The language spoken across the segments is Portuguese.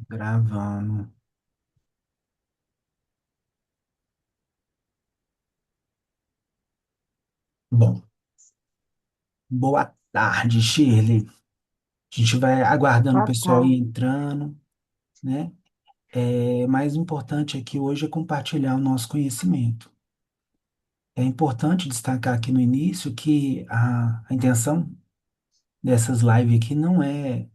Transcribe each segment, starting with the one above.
Gravando. Bom, boa tarde, Shirley. A gente vai aguardando o Boa pessoal ir tarde. entrando, né? Mais importante aqui hoje é compartilhar o nosso conhecimento. É importante destacar aqui no início que a intenção dessas lives aqui não é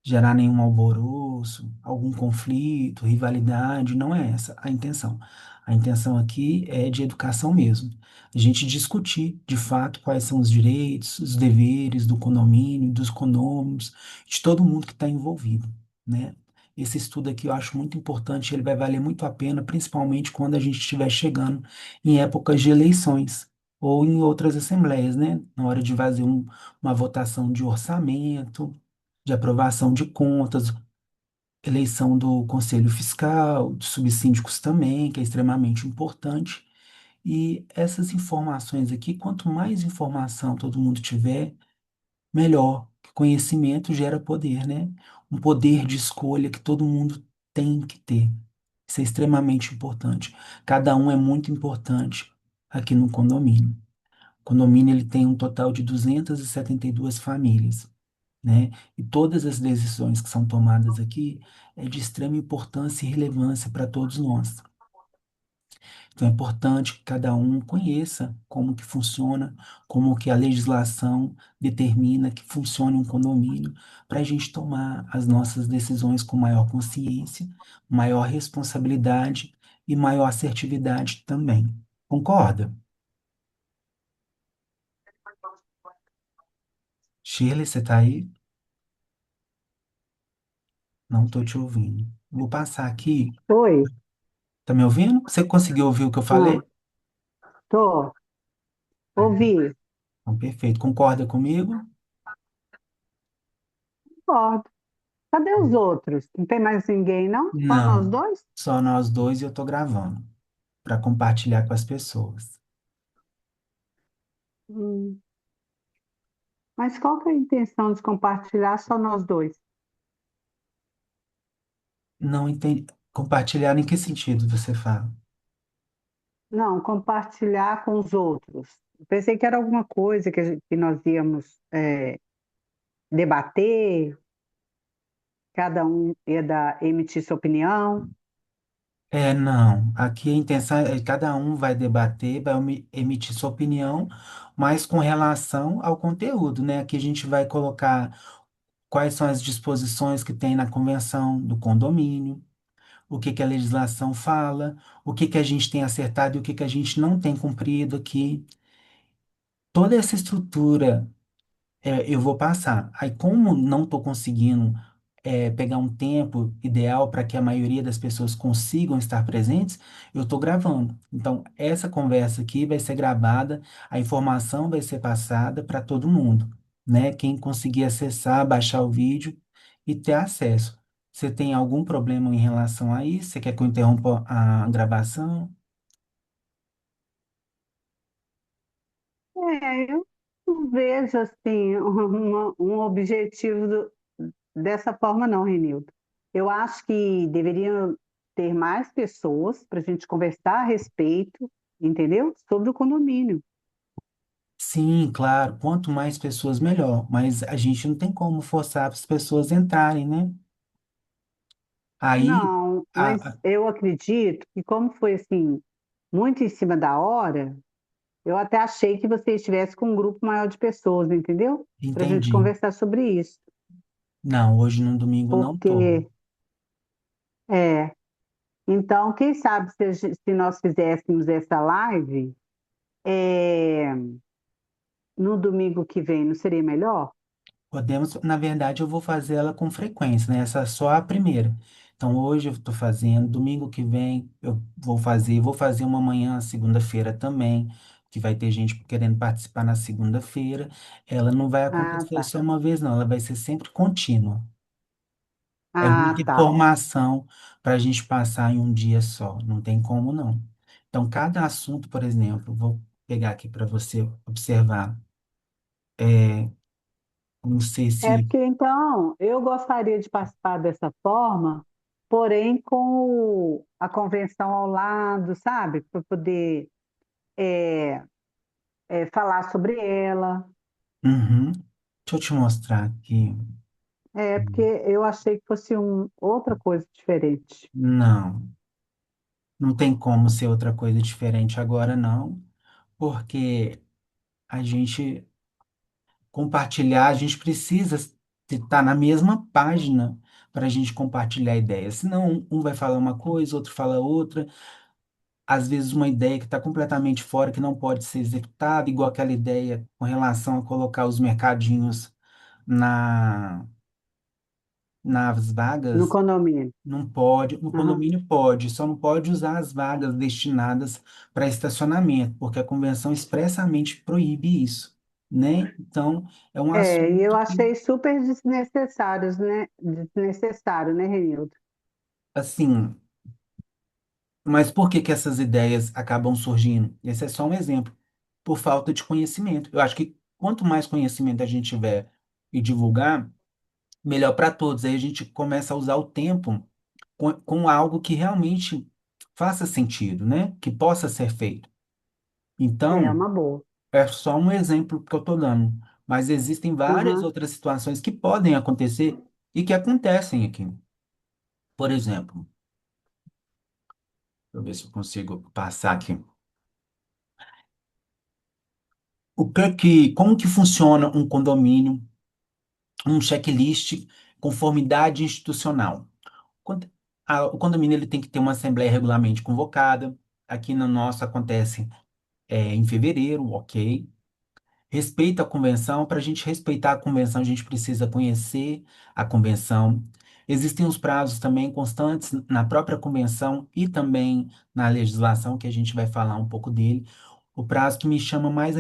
gerar nenhum alvoroço, algum conflito, rivalidade, não é essa a intenção. A intenção aqui é de educação mesmo. A gente discutir, de fato, quais são os direitos, os deveres do condomínio, dos condôminos, de todo mundo que está envolvido, né? Esse estudo aqui eu acho muito importante, ele vai valer muito a pena, principalmente quando a gente estiver chegando em épocas de eleições ou em outras assembleias, né? Na hora de fazer uma votação de orçamento, de aprovação de contas, eleição do Conselho Fiscal, dos subsíndicos também, que é extremamente importante. E essas informações aqui, quanto mais informação todo mundo tiver, melhor. Que conhecimento gera poder, né? Um poder de escolha que todo mundo tem que ter. Isso é extremamente importante. Cada um é muito importante aqui no condomínio. O condomínio ele tem um total de 272 famílias, né? E todas as decisões que são tomadas aqui é de extrema importância e relevância para todos nós. Então é importante que cada um conheça como que funciona, como que a legislação determina que funcione um condomínio, para a gente tomar as nossas decisões com maior consciência, maior responsabilidade e maior assertividade também. Concorda? Shirley, você está aí? Não estou te ouvindo. Vou passar aqui. Oi. Tá me ouvindo? Você conseguiu ouvir o que eu falei? Ah, tô. Ouvi. Então, perfeito. Concorda comigo? Concordo. Cadê os outros? Não tem mais ninguém, não? Só nós Não, dois? só nós dois e eu tô gravando para compartilhar com as pessoas. Hum, mas qual que é a intenção de compartilhar só nós dois? Não entendi. Compartilhar em que sentido você fala? Não, compartilhar com os outros. Eu pensei que era alguma coisa que nós íamos debater, cada um ia emitir sua opinião. Não. Aqui a intenção é cada um vai debater, vai emitir sua opinião, mas com relação ao conteúdo, né? Aqui a gente vai colocar quais são as disposições que tem na convenção do condomínio, o que que a legislação fala, o que que a gente tem acertado e o que que a gente não tem cumprido aqui. Toda essa estrutura eu vou passar. Aí, como não estou conseguindo pegar um tempo ideal para que a maioria das pessoas consigam estar presentes, eu estou gravando. Então, essa conversa aqui vai ser gravada, a informação vai ser passada para todo mundo, né? Quem conseguir acessar, baixar o vídeo e ter acesso. Você tem algum problema em relação a isso? Você quer que eu interrompa a gravação? Eu não vejo assim um objetivo dessa forma, não, Renildo. Eu acho que deveriam ter mais pessoas para a gente conversar a respeito, entendeu? Sobre o condomínio. Sim, claro, quanto mais pessoas, melhor. Mas a gente não tem como forçar as pessoas a entrarem, né? Aí, Não, mas a- eu acredito que como foi assim, muito em cima da hora, eu até achei que você estivesse com um grupo maior de pessoas, entendeu? Para a gente entendi. conversar sobre isso. Não, hoje no domingo não tô. Porque, é, então, quem sabe se nós fizéssemos essa live, é, no domingo que vem, não seria melhor? Podemos, na verdade, eu vou fazer ela com frequência, né? Essa é só a primeira. Então, hoje eu estou fazendo, domingo que vem eu vou fazer uma manhã, segunda-feira também, que vai ter gente querendo participar na segunda-feira. Ela não vai Ah, acontecer tá. só uma vez, não, ela vai ser sempre contínua. É muita Ah, tá. informação para a gente passar em um dia só, não tem como não. Então, cada assunto, por exemplo, vou pegar aqui para você observar. Não sei É se. porque então eu gostaria de participar dessa forma, porém com a convenção ao lado, sabe? Para poder é, falar sobre ela. Uhum. Deixa eu te mostrar aqui. É porque eu achei que fosse outra coisa diferente. Não, não tem como ser outra coisa diferente agora, não, porque a gente compartilhar, a gente precisa estar na mesma página para a gente compartilhar ideias. Senão, um vai falar uma coisa, outro fala outra. Às vezes, uma ideia que está completamente fora, que não pode ser executada, igual aquela ideia com relação a colocar os mercadinhos na, nas No vagas. condomínio. Não pode, no Aham. condomínio pode, só não pode usar as vagas destinadas para estacionamento, porque a convenção expressamente proíbe isso, né? Então, é um É, e eu assunto que, achei super desnecessários, né? Desnecessário, né, Renildo? assim, mas por que que essas ideias acabam surgindo? Esse é só um exemplo, por falta de conhecimento. Eu acho que quanto mais conhecimento a gente tiver e divulgar, melhor para todos. Aí a gente começa a usar o tempo com algo que realmente faça sentido, né? Que possa ser feito. É Então, uma boa. é só um exemplo que eu estou dando, mas existem várias Aham. outras situações que podem acontecer e que acontecem aqui. Por exemplo, deixa eu ver se eu consigo passar aqui. Como que funciona um condomínio, um checklist, conformidade institucional? Quando- O condomínio ele tem que ter uma assembleia regularmente convocada. Aqui no nosso acontece em fevereiro, ok? Respeita a convenção. Para a gente respeitar a convenção, a gente precisa conhecer a convenção. Existem os prazos também constantes na própria convenção e também na legislação, que a gente vai falar um pouco dele. O prazo que me chama mais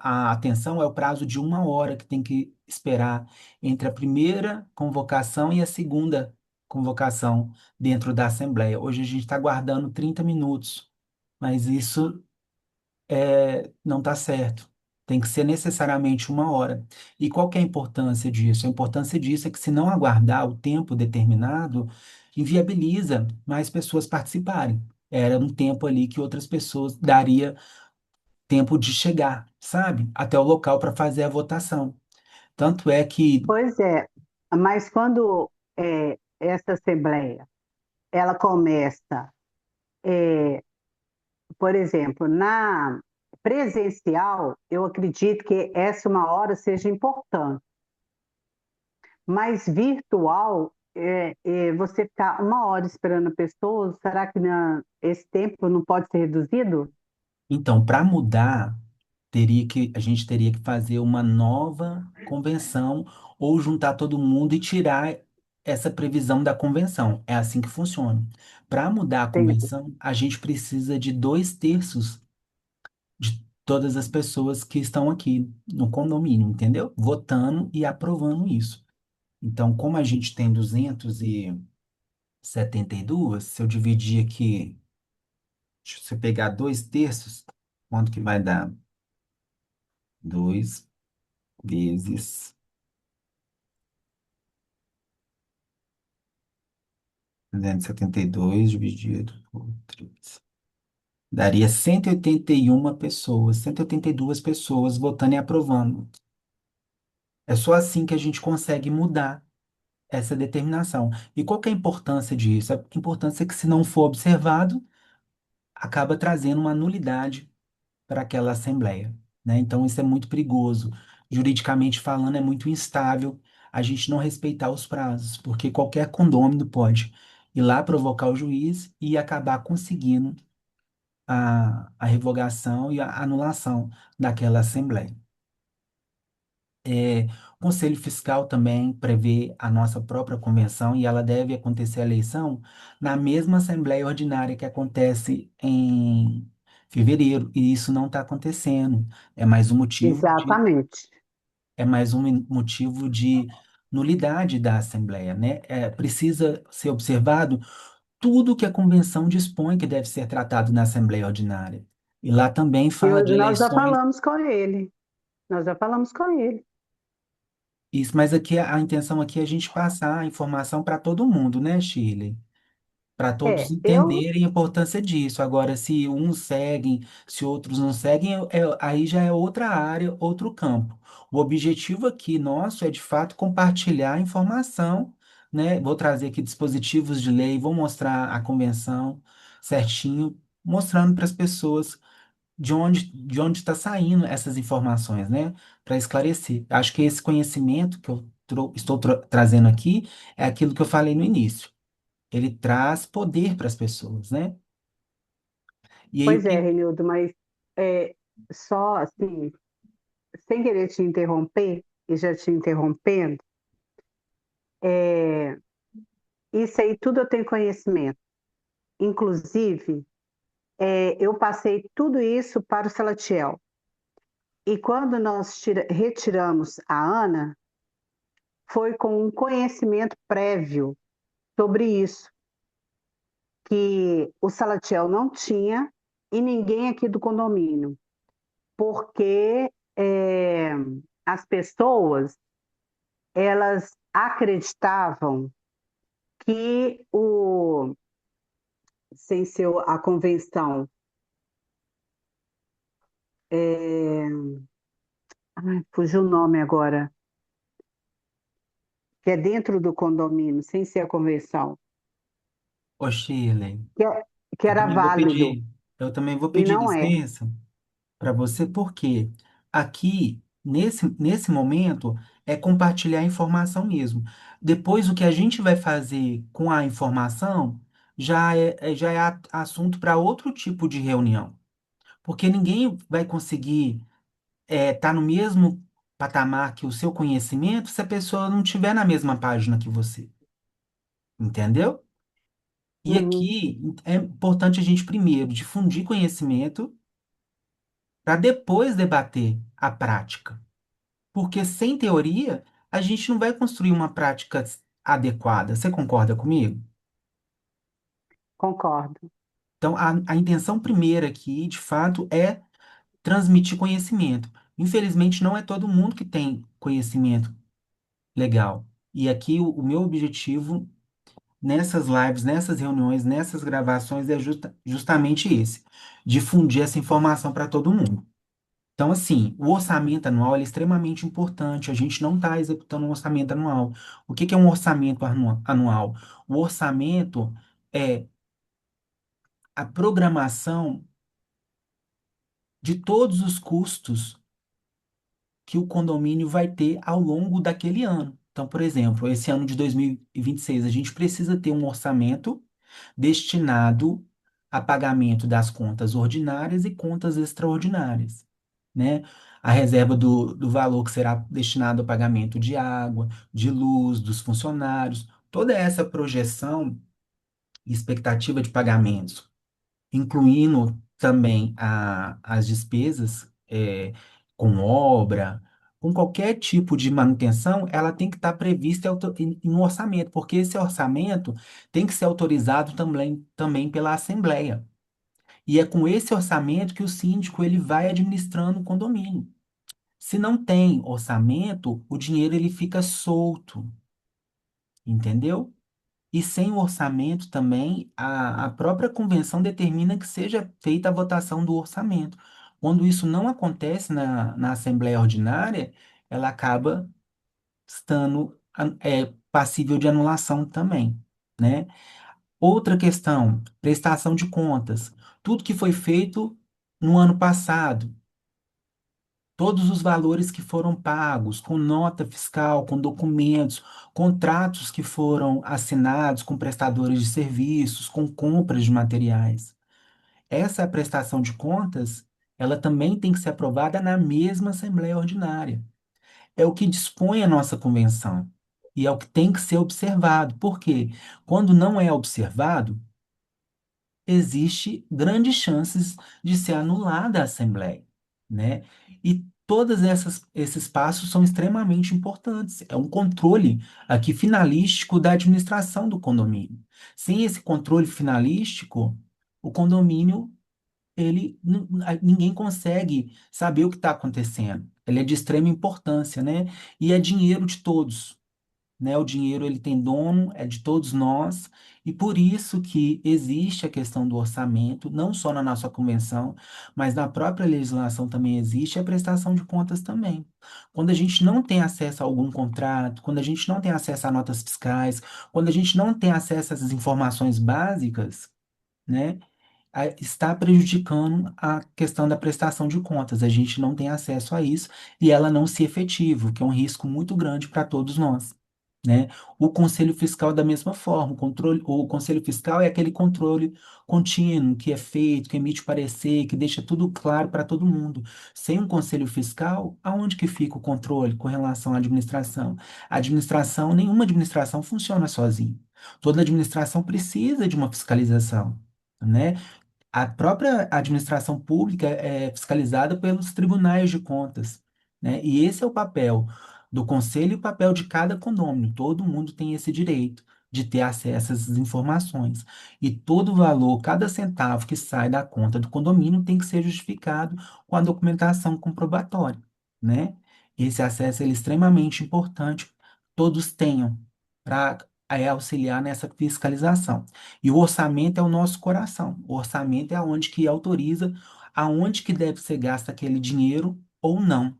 a atenção é o prazo de 1 hora que tem que esperar entre a primeira convocação e a segunda convocação dentro da Assembleia. Hoje a gente está guardando 30 minutos, mas isso não está certo. Tem que ser necessariamente 1 hora. E qual que é a importância disso? A importância disso é que, se não aguardar o tempo determinado, inviabiliza mais pessoas participarem. Era um tempo ali que outras pessoas daria tempo de chegar, sabe? Até o local para fazer a votação. Tanto é que, Pois é, mas quando essa assembleia ela começa, por exemplo, na presencial, eu acredito que essa 1 hora seja importante, mas virtual, você ficar 1 hora esperando a pessoa, será que esse tempo não pode ser reduzido? então, para mudar, a gente teria que fazer uma nova convenção ou juntar todo mundo e tirar essa previsão da convenção. É assim que funciona. Para mudar a Entendi. convenção, a gente precisa de 2/3 de todas as pessoas que estão aqui no condomínio, entendeu? Votando e aprovando isso. Então, como a gente tem 272, se eu dividir aqui, se eu pegar 2/3, quanto que vai dar? 2 vezes 272 dividido por 3. Daria 181 pessoas, 182 pessoas votando e aprovando. É só assim que a gente consegue mudar essa determinação. E qual que é a importância disso? A importância é que, se não for observado, acaba trazendo uma nulidade para aquela assembleia, né? Então, isso é muito perigoso. Juridicamente falando, é muito instável a gente não respeitar os prazos, porque qualquer condômino pode ir lá provocar o juiz e acabar conseguindo a revogação e a anulação daquela assembleia. O Conselho Fiscal também prevê a nossa própria convenção, e ela deve acontecer a eleição na mesma Assembleia Ordinária que acontece em fevereiro, e isso não está acontecendo. É mais um motivo de, Exatamente. é mais um motivo de nulidade da Assembleia, né? Precisa ser observado tudo que a convenção dispõe que deve ser tratado na Assembleia Ordinária. E lá também fala de Nós já eleições. falamos com ele. Nós já falamos com ele. Isso, mas aqui a intenção aqui é a gente passar a informação para todo mundo, né, Shirley? Para todos É, eu, entenderem a importância disso. Agora, se uns seguem, se outros não seguem, aí já é outra área, outro campo. O objetivo aqui nosso é, de fato, compartilhar a informação, né? Vou trazer aqui dispositivos de lei, vou mostrar a convenção certinho, mostrando para as pessoas de onde está saindo essas informações, né? Para esclarecer. Acho que esse conhecimento que eu estou trazendo aqui é aquilo que eu falei no início. Ele traz poder para as pessoas, né? E aí o pois é, que. Renildo, mas é, só assim, sem querer te interromper, e já te interrompendo, é, isso aí tudo eu tenho conhecimento. Inclusive, eu passei tudo isso para o Salatiel. E quando nós retiramos a Ana, foi com um conhecimento prévio sobre isso, que o Salatiel não tinha e ninguém aqui do condomínio, porque as pessoas elas acreditavam que sem ser a convenção, é, ai, fugiu o nome agora, que é dentro do condomínio, sem ser a convenção, Ô, Shirley, que, que eu era também vou válido, pedir, eu também vou e pedir não é. licença para você, porque aqui, nesse momento, é compartilhar a informação mesmo. Depois, o que a gente vai fazer com a informação já é assunto para outro tipo de reunião. Porque ninguém vai conseguir estar no mesmo patamar que o seu conhecimento se a pessoa não estiver na mesma página que você. Entendeu? E Uhum, aqui é importante a gente primeiro difundir conhecimento para depois debater a prática. Porque sem teoria, a gente não vai construir uma prática adequada. Você concorda comigo? concordo. Então, a intenção primeira aqui, de fato, é transmitir conhecimento. Infelizmente, não é todo mundo que tem conhecimento legal. E aqui o meu objetivo nessas lives, nessas reuniões, nessas gravações é justamente esse, difundir essa informação para todo mundo. Então, assim, o orçamento anual ele é extremamente importante. A gente não está executando um orçamento anual. O que que é um orçamento anual? O orçamento é a programação de todos os custos que o condomínio vai ter ao longo daquele ano. Então, por exemplo, esse ano de 2026, a gente precisa ter um orçamento destinado a pagamento das contas ordinárias e contas extraordinárias, né? A reserva do valor que será destinado ao pagamento de água, de luz, dos funcionários, toda essa projeção e expectativa de pagamentos incluindo também as despesas com obra, com qualquer tipo de manutenção, ela tem que estar prevista em um orçamento, porque esse orçamento tem que ser autorizado também pela Assembleia. E é com esse orçamento que o síndico ele vai administrando o condomínio. Se não tem orçamento, o dinheiro ele fica solto, entendeu? E sem o orçamento também, a própria convenção determina que seja feita a votação do orçamento. Quando isso não acontece na Assembleia Ordinária, ela acaba estando passível de anulação também, né? Outra questão, prestação de contas. Tudo que foi feito no ano passado, todos os valores que foram pagos, com nota fiscal, com documentos, contratos que foram assinados com prestadores de serviços, com compras de materiais. Essa prestação de contas, ela também tem que ser aprovada na mesma Assembleia Ordinária. É o que dispõe a nossa convenção. E é o que tem que ser observado. Por quê? Quando não é observado, existe grandes chances de ser anulada a Assembleia, né? E todas esses passos são extremamente importantes. É um controle aqui finalístico da administração do condomínio. Sem esse controle finalístico, o condomínio, ninguém consegue saber o que está acontecendo. Ele é de extrema importância, né? E é dinheiro de todos, né? O dinheiro ele tem dono, é de todos nós, e por isso que existe a questão do orçamento, não só na nossa convenção, mas na própria legislação também existe a prestação de contas também. Quando a gente não tem acesso a algum contrato, quando a gente não tem acesso a notas fiscais, quando a gente não tem acesso a essas informações básicas, né? Está prejudicando a questão da prestação de contas. A gente não tem acesso a isso e ela não se efetiva, o que é um risco muito grande para todos nós, né? O Conselho Fiscal da mesma forma, o Conselho Fiscal é aquele controle contínuo que é feito, que emite parecer, que deixa tudo claro para todo mundo. Sem um Conselho Fiscal, aonde que fica o controle com relação à administração? A administração, nenhuma administração funciona sozinha. Toda administração precisa de uma fiscalização, né? A própria administração pública é fiscalizada pelos tribunais de contas, né? E esse é o papel do conselho e o papel de cada condômino. Todo mundo tem esse direito de ter acesso a essas informações. E todo valor, cada centavo que sai da conta do condomínio tem que ser justificado com a documentação comprobatória, né? Esse acesso ele é extremamente importante, todos tenham, para auxiliar nessa fiscalização. E o orçamento é o nosso coração. O orçamento é aonde que autoriza aonde que deve ser gasto aquele dinheiro ou não.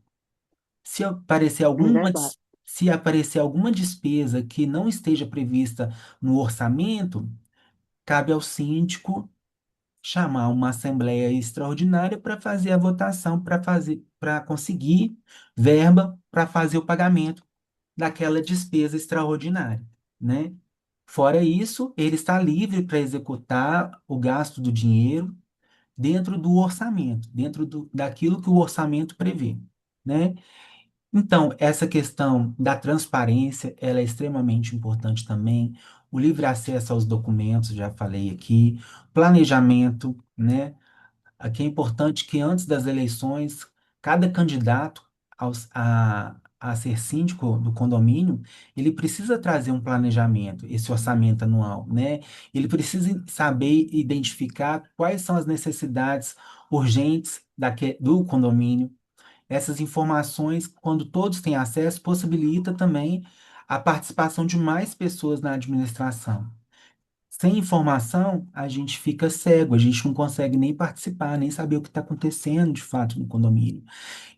Se aparecer É alguma, verdade. se aparecer alguma despesa que não esteja prevista no orçamento, cabe ao síndico chamar uma assembleia extraordinária para fazer a votação, para conseguir verba para fazer o pagamento daquela despesa extraordinária, né? Fora isso, ele está livre para executar o gasto do dinheiro dentro do orçamento, daquilo que o orçamento prevê, né? Então, essa questão da transparência, ela é extremamente importante também. O livre acesso aos documentos, já falei aqui, planejamento, né? Aqui é importante que antes das eleições, cada candidato a ser síndico do condomínio, ele precisa trazer um planejamento, esse orçamento anual, né? Ele precisa saber identificar quais são as necessidades urgentes do condomínio. Essas informações, quando todos têm acesso, possibilita também a participação de mais pessoas na administração. Sem informação, a gente fica cego, a gente não consegue nem participar, nem saber o que está acontecendo de fato no condomínio.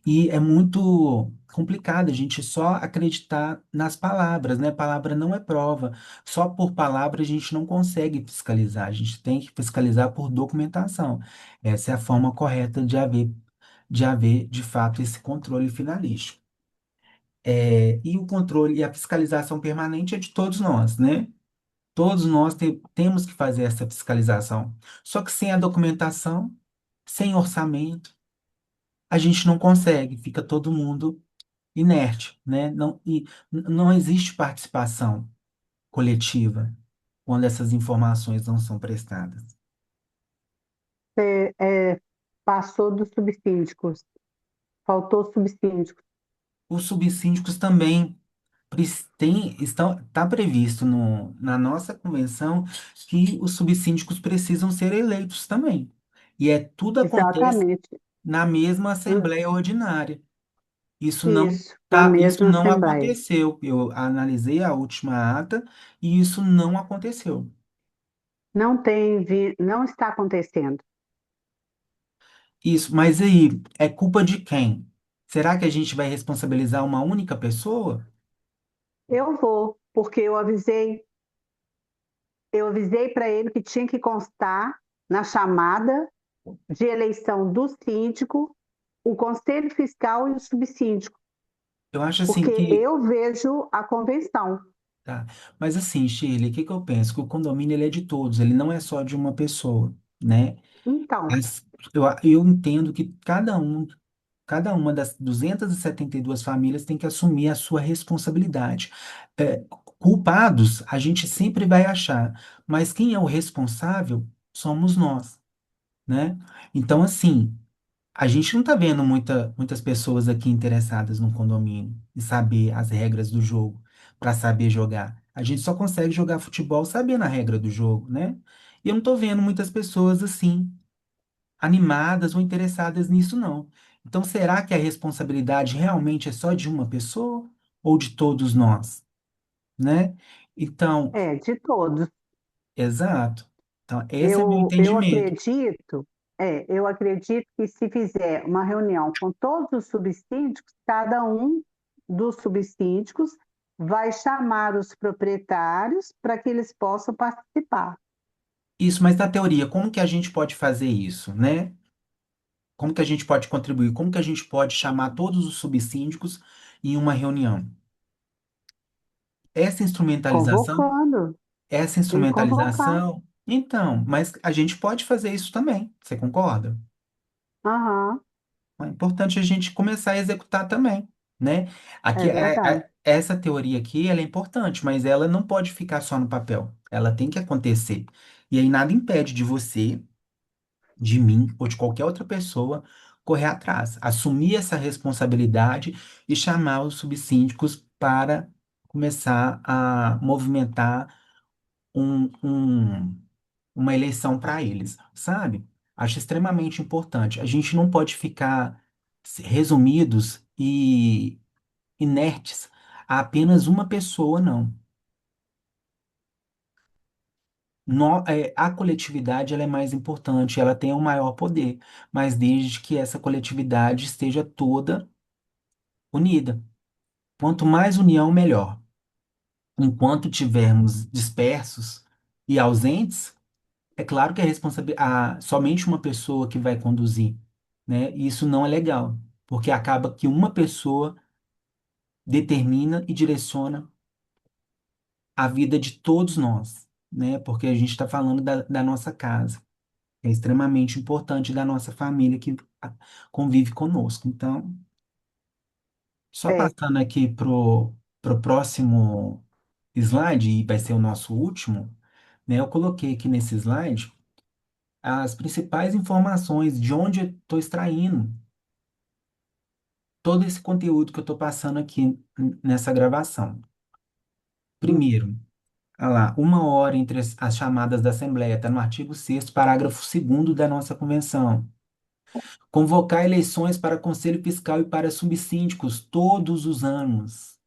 E é muito complicado a gente só acreditar nas palavras, né? Palavra não é prova. Só por palavra a gente não consegue fiscalizar, a gente tem que fiscalizar por documentação. Essa é a forma correta de haver de fato esse controle finalístico. E o controle e a fiscalização permanente é de todos nós, né? Todos nós temos que fazer essa fiscalização. Só que sem a documentação, sem orçamento, a gente não consegue, fica todo mundo inerte, né? Não existe participação coletiva quando essas informações não são prestadas. Você, passou dos subsíndicos, faltou subsíndicos. Os subsíndicos também está previsto na nossa convenção que os subsíndicos precisam ser eleitos também. E tudo acontece Exatamente. na mesma Assembleia Ordinária. Isso, na Isso mesma não Assembleia. aconteceu. Eu analisei a última ata e isso não aconteceu. Não está acontecendo. Isso, mas aí, é culpa de quem? Será que a gente vai responsabilizar uma única pessoa? Eu vou, porque eu avisei para ele que tinha que constar na chamada de eleição do síndico, o conselho fiscal e o subsíndico, Eu acho assim porque que. eu vejo a convenção. Tá. Mas assim, Shirley, o que que eu penso? Que o condomínio ele é de todos, ele não é só de uma pessoa, né? Então, Mas eu entendo que cada uma das 272 famílias tem que assumir a sua responsabilidade. Culpados, a gente sempre vai achar, mas quem é o responsável somos nós, né? Então, assim, a gente não está vendo muitas pessoas aqui interessadas no condomínio e saber as regras do jogo para saber jogar. A gente só consegue jogar futebol sabendo a regra do jogo, né? E eu não estou vendo muitas pessoas assim animadas ou interessadas nisso, não. Então, será que a responsabilidade realmente é só de uma pessoa ou de todos nós, né? Então, É, de todos. exato. Então, esse é meu Eu entendimento. acredito, eu acredito que se fizer uma reunião com todos os subsíndicos, cada um dos subsíndicos vai chamar os proprietários para que eles possam participar. Isso, mas na teoria, como que a gente pode fazer isso, né? Como que a gente pode contribuir? Como que a gente pode chamar todos os subsíndicos em uma reunião? Essa instrumentalização, Convocando, essa tem que convocar. instrumentalização, então, mas a gente pode fazer isso também, você concorda? Aham, É importante a gente começar a executar também, né? é Aqui, verdade. essa teoria aqui, ela é importante, mas ela não pode ficar só no papel. Ela tem que acontecer. E aí nada impede de você, de mim ou de qualquer outra pessoa correr atrás, assumir essa responsabilidade e chamar os subsíndicos para começar a movimentar uma eleição para eles, sabe? Acho extremamente importante. A gente não pode ficar resumidos e inertes a apenas uma pessoa, não. A coletividade ela é mais importante, ela tem o maior poder, mas desde que essa coletividade esteja toda unida. Quanto mais união, melhor. Enquanto tivermos dispersos e ausentes, é claro que somente uma pessoa que vai conduzir, né? E isso não é legal, porque acaba que uma pessoa determina e direciona a vida de todos nós, né? Porque a gente está falando da nossa casa. É extremamente importante da nossa família que convive conosco. Então, só É, passando aqui pro próximo slide, e vai ser o nosso último, né? Eu coloquei aqui nesse slide as principais informações de onde eu estou extraindo todo esse conteúdo que eu estou passando aqui nessa gravação. hum. Primeiro, olha lá, 1 hora entre as chamadas da Assembleia, está no artigo 6º, parágrafo 2º da nossa convenção. Convocar eleições para Conselho Fiscal e para subsíndicos todos os anos.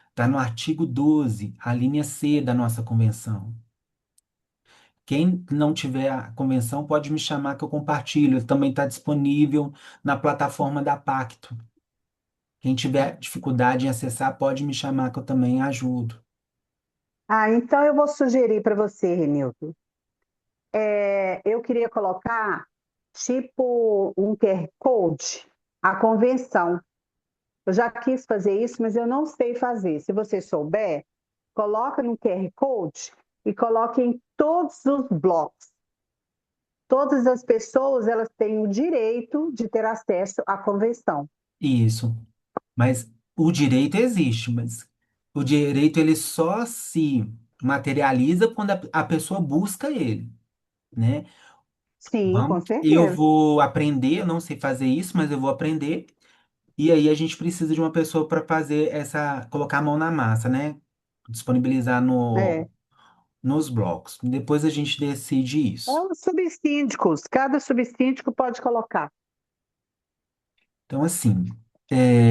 Está no artigo 12, a linha C da nossa convenção. Quem não tiver a convenção pode me chamar que eu compartilho. Também está disponível na plataforma da Pacto. Quem tiver dificuldade em acessar pode me chamar que eu também ajudo. Ah, então eu vou sugerir para você, Renilton. Eu queria colocar tipo um QR Code, a convenção. Eu já quis fazer isso, mas eu não sei fazer. Se você souber, coloca no QR Code e coloque em todos os blocos. Todas as pessoas elas têm o direito de ter acesso à convenção. Isso. Mas o direito existe, mas o direito ele só se materializa quando a pessoa busca ele, né? Sim, com Eu certeza. vou aprender, eu não sei fazer isso, mas eu vou aprender. E aí a gente precisa de uma pessoa para fazer colocar a mão na massa, né? Disponibilizar É. nos blocos. Depois a gente decide É isso. os subsíndicos, cada subsíndico pode colocar. Então, assim,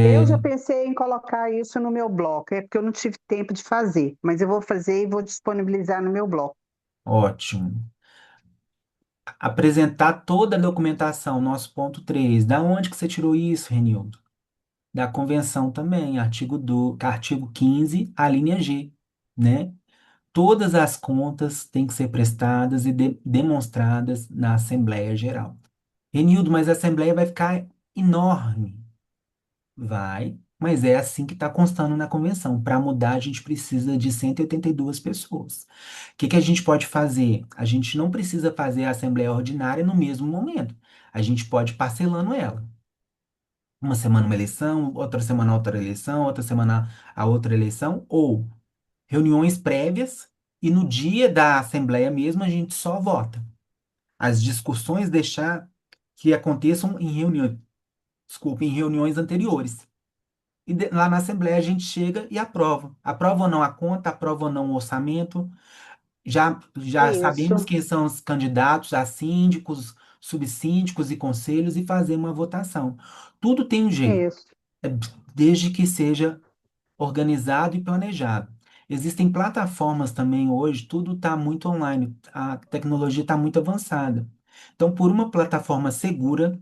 Eu é já pensei em colocar isso no meu bloco, é porque eu não tive tempo de fazer, mas eu vou fazer e vou disponibilizar no meu bloco. ótimo. Apresentar toda a documentação, nosso ponto 3. Da onde que você tirou isso, Renildo? Da convenção também, artigo 15, a linha G, né? Todas as contas têm que ser prestadas e demonstradas na Assembleia Geral. Renildo, mas a Assembleia vai ficar enorme. Vai, mas é assim que está constando na convenção. Para mudar, a gente precisa de 182 pessoas. O que que a gente pode fazer? A gente não precisa fazer a Assembleia Ordinária no mesmo momento. A gente pode ir parcelando ela. Uma semana uma eleição, outra semana outra eleição, outra semana a outra eleição, ou reuniões prévias e no dia da Assembleia mesmo a gente só vota. As discussões deixar que aconteçam em reuniões, desculpa, em reuniões anteriores. E lá na Assembleia a gente chega e aprova. Aprova ou não a conta, aprova ou não o orçamento. Já sabemos Isso. quem são os candidatos a síndicos, subsíndicos e conselhos e fazer uma votação. Tudo tem um jeito, Isso. é, desde que seja organizado e planejado. Existem plataformas também hoje, tudo está muito online, a tecnologia está muito avançada. Então, por uma plataforma segura,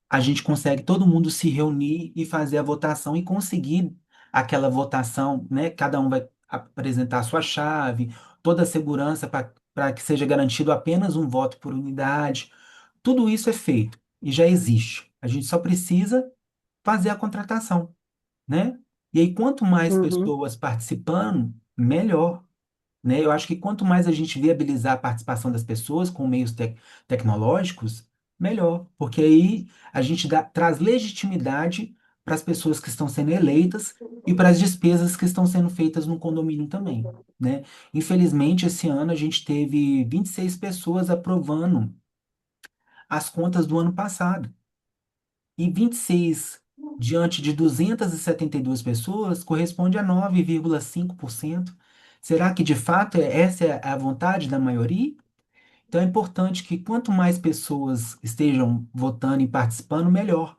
a gente consegue todo mundo se reunir e fazer a votação e conseguir aquela votação, né? Cada um vai apresentar a sua chave, toda a segurança para que seja garantido apenas um voto por unidade. Tudo isso é feito e já existe. A gente só precisa fazer a contratação, né? E aí, quanto mais Uhum. pessoas participando, melhor, né? Eu acho que quanto mais a gente viabilizar a participação das pessoas com meios tecnológicos, melhor, porque aí a gente traz legitimidade para as pessoas que estão sendo eleitas e para as despesas que estão sendo feitas no condomínio também, né? Infelizmente, esse ano a gente teve 26 pessoas aprovando as contas do ano passado. E 26 diante de 272 pessoas corresponde a 9,5%. Será que de fato essa é a vontade da maioria? Então é importante que quanto mais pessoas estejam votando e participando, melhor.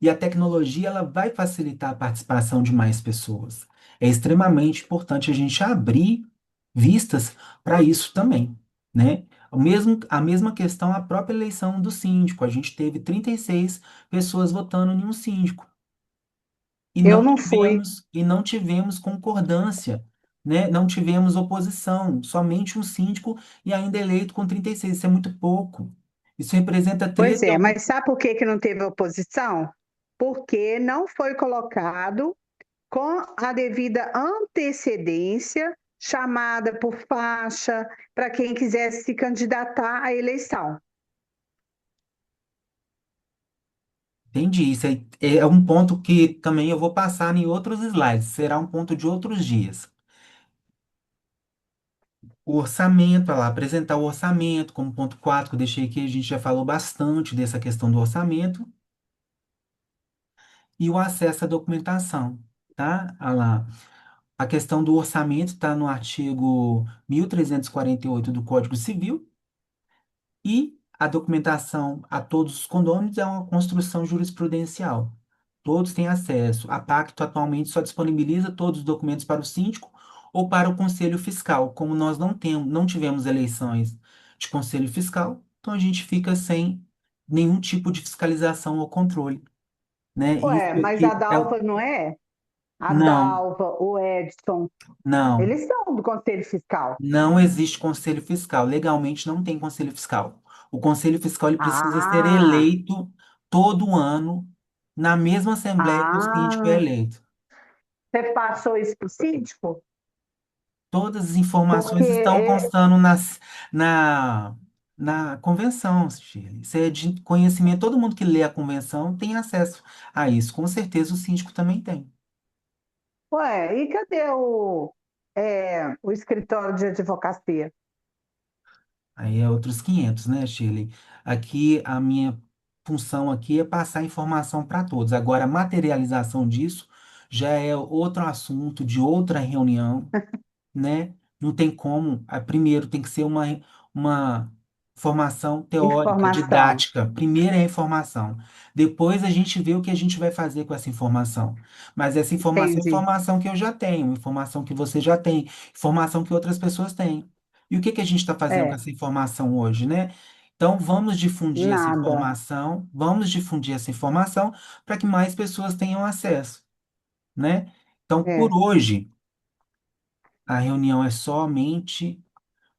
E a tecnologia ela vai facilitar a participação de mais pessoas. É extremamente importante a gente abrir vistas para isso também, né? A mesma questão a própria eleição do síndico. A gente teve 36 pessoas votando em um síndico Eu não fui. e não tivemos concordância, né? Não tivemos oposição, somente um síndico e ainda eleito com 36. Isso é muito pouco. Isso representa Pois 13 é, a um. mas sabe por que que não teve oposição? Porque não foi colocado com a devida antecedência, chamada por faixa, para quem quisesse se candidatar à eleição. Entendi. Isso é um ponto que também eu vou passar em outros slides. Será um ponto de outros dias. O orçamento, olha lá, apresentar o orçamento como ponto 4 que eu deixei aqui, a gente já falou bastante dessa questão do orçamento, e o acesso à documentação, tá? Olha lá, a questão do orçamento está no artigo 1348 do Código Civil, e a documentação a todos os condôminos é uma construção jurisprudencial. Todos têm acesso. A Pacto atualmente só disponibiliza todos os documentos para o síndico ou para o Conselho Fiscal. Como nós não tivemos eleições de Conselho Fiscal, então a gente fica sem nenhum tipo de fiscalização ou controle, né? Isso Ué, mas a aqui é... Dalva não é? A Não, Dalva, o Edson, não. eles são do Conselho Fiscal. Não existe conselho fiscal. Legalmente não tem conselho fiscal. O conselho fiscal ele precisa ser Ah, eleito todo ano na mesma assembleia que o síndico é ah, eleito. você passou isso para o síndico? Todas as Porque informações estão constando na, na convenção, Shirley. Isso é de conhecimento. Todo mundo que lê a convenção tem acesso a isso. Com certeza o síndico também tem. ué, e cadê o escritório de advocacia? Aí é outros 500, né, Shirley? Aqui a minha função aqui é passar informação para todos. Agora, a materialização disso já é outro assunto de outra reunião, né? Não tem como. Primeiro tem que ser uma formação teórica, Informação. didática. Primeiro é a informação. Depois a gente vê o que a gente vai fazer com essa informação. Mas essa informação é Entendi. informação que eu já tenho, informação que você já tem, informação que outras pessoas têm. E o que que a gente está fazendo com É, essa informação hoje, né? Então, nada. vamos difundir essa informação para que mais pessoas tenham acesso, né? Então, por É. hoje, a reunião é somente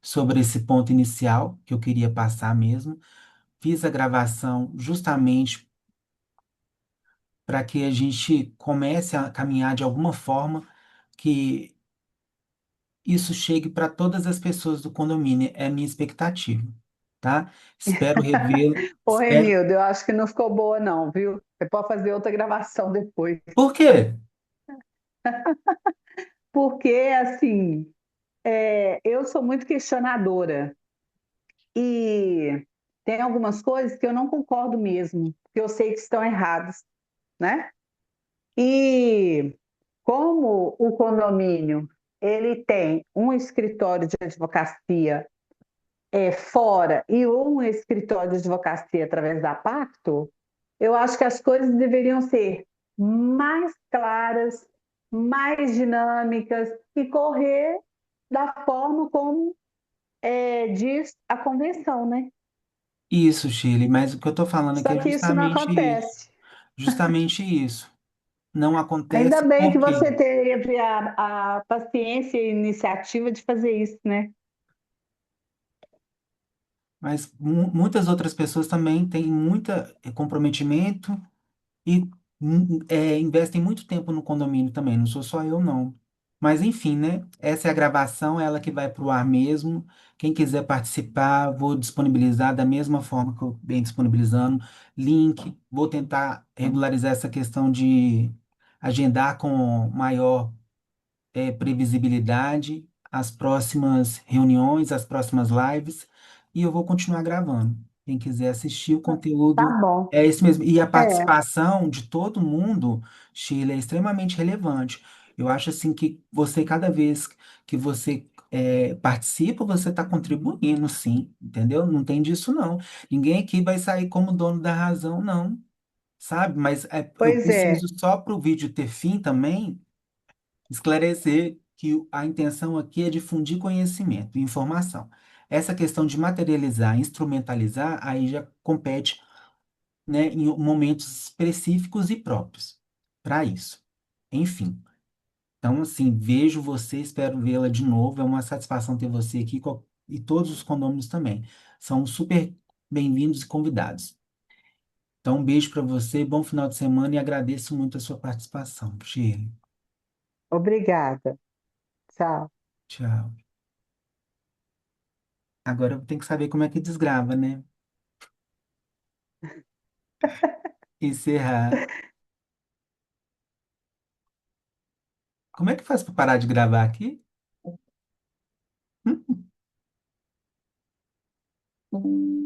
sobre esse ponto inicial que eu queria passar mesmo. Fiz a gravação justamente para que a gente comece a caminhar de alguma forma que isso chegue para todas as pessoas do condomínio. É a minha expectativa, tá? Espero revê-lo. Ô, Espero. Renildo, eu acho que não ficou boa, não, viu? Você pode fazer outra gravação depois. Por quê? Porque, assim, eu sou muito questionadora e tem algumas coisas que eu não concordo mesmo, que eu sei que estão erradas, né? E como o condomínio ele tem um escritório de advocacia fora e um escritório de advocacia através da Pacto, eu acho que as coisas deveriam ser mais claras, mais dinâmicas e correr da forma como diz a convenção, né? Isso, Shirley, mas o que eu estou falando aqui Só é que isso não justamente isso. acontece. Justamente isso. Não Ainda acontece bem que por quê? você teve a paciência e a iniciativa de fazer isso, né? Mas muitas outras pessoas também têm muito comprometimento e investem muito tempo no condomínio também, não sou só eu, não. Mas enfim, né? Essa é a gravação, ela que vai para o ar mesmo. Quem quiser participar, vou disponibilizar da mesma forma que eu venho disponibilizando. Link, vou tentar regularizar essa questão de agendar com maior previsibilidade as próximas reuniões, as próximas lives, e eu vou continuar gravando. Quem quiser assistir o Tá conteúdo bom. é esse mesmo. E a É, participação de todo mundo, Sheila, é extremamente relevante. Eu acho assim que você, cada vez que você participa, você está contribuindo, sim, entendeu? Não tem disso, não. Ninguém aqui vai sair como dono da razão, não, sabe? Mas eu pois é. preciso só para o vídeo ter fim também esclarecer que a intenção aqui é difundir conhecimento e informação. Essa questão de materializar, instrumentalizar, aí já compete, né, em momentos específicos e próprios para isso. Enfim, então, assim, vejo você, espero vê-la de novo. É uma satisfação ter você aqui e todos os condôminos também. São super bem-vindos e convidados. Então, um beijo para você, bom final de semana e agradeço muito a sua participação, Shirley. Obrigada. Tchau. Tchau. Agora eu tenho que saber como é que desgrava, né? Encerrar. Como é que faz para parar de gravar aqui? Hum?